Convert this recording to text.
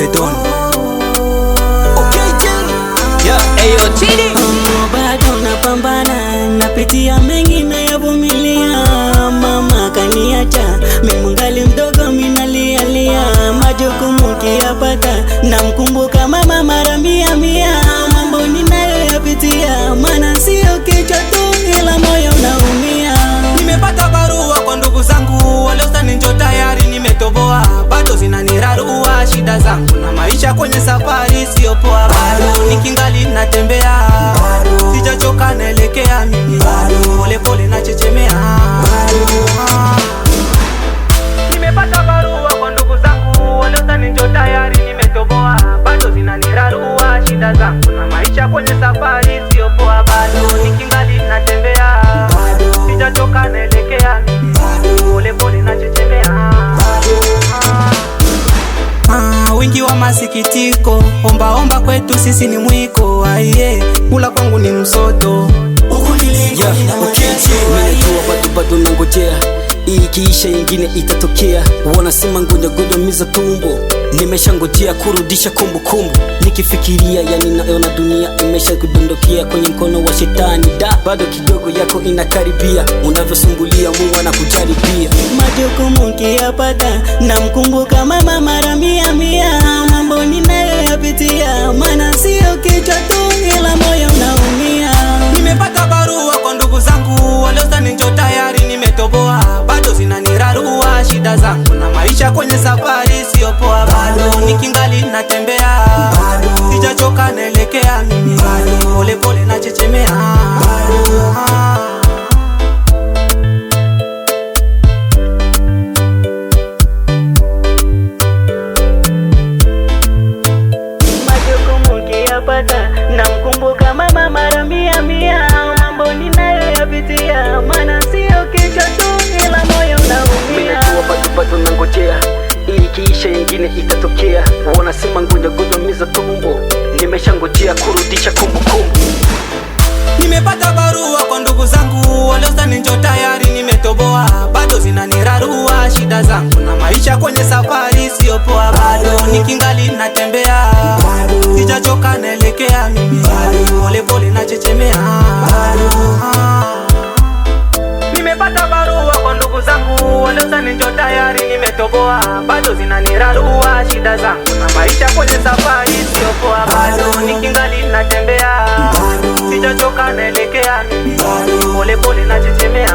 Sedon. Okay, yeah, ayo chini. Bado napambana, napitia mengi nayavumilia. Mama kaniacha, mimi mungali mdogo minalialia. Majukumu kiyapata, namkumbuka mama mara mia mia. Mambo ninayoyapitia, maana sio kichwa tu ila moyo unaumia. Nimepata barua kwa ndugu zangu, waliostani njo tayari nimetoboa. Bado zinanirarua shida zangu na maisha kwenye safari sio poa. Bado nikingali natembea, sijachoka naelekea mimi. Pole pole nachechemea. Nimepata barua kwa ndugu zangu, waliostani njo tayari nimetoboa. Bado zinanirarua shida zangu na maisha kwenye safari sio poa. Bado nikingali natembea, sijachoka naelekea mimi. Pole pole nachechemea. Wingi wa masikitiko, omba omba kwetu sisi ni mwiko. Aiye, kula kwangu ni msoto. Yeah, okay, minajua bado nangojea, ikiisha ingine itatokea. Wanasema ngoja miza tumbo, nimeshangojea kurudisha kumbukumbu. Nikifikiria yani naona dunia imesha kudondokea kwenye mkono wa shetani. Bado kidogo yako inakaribia, unavyosumbulia Mungu anakujaribia. Majukumu kiyapata, namkumbuka mama mara mia mia. Mambo ninayoyapitia, maana sio kichwa tu ila moyo unaumia. Nimepata barua kwa ndugu zangu, waliostani njo tayari nimetoboa. Bado zinanirarua shida zangu na maisha kwenye safari sio poa. Bado nikingali natembea, sijachoka naelekea mimi. Pole pole nachechemea. Majukumu kiyapata, namkumbuka mama mara mia mia. Mambo ninayoyapitia, maana sio kichwa tu ila moyo unaumia. Minajua bado nangojea, ikiisha ingine itatokea. Wanasema ngoja miza tumbo, nimeshangojea kurudisha kumbukumbu. Nimepata barua kwa ndugu zangu, waliostani njo tayari nimetoboa. Bado zinanirarua shida zangu na maisha kwenye safari sio poa. Bado nikingali natembea, sijachoka naelekea mimi. Pole pole nachechemea. Nimepata barua kwa ndugu zangu, waliostani njo tayari nimetoboa. Bado zinanirarua shida zangu na maisha kwenye safari sio poa. Bado nikingali natembea, sijachoka naelekea mimi. Pole pole nachechemea.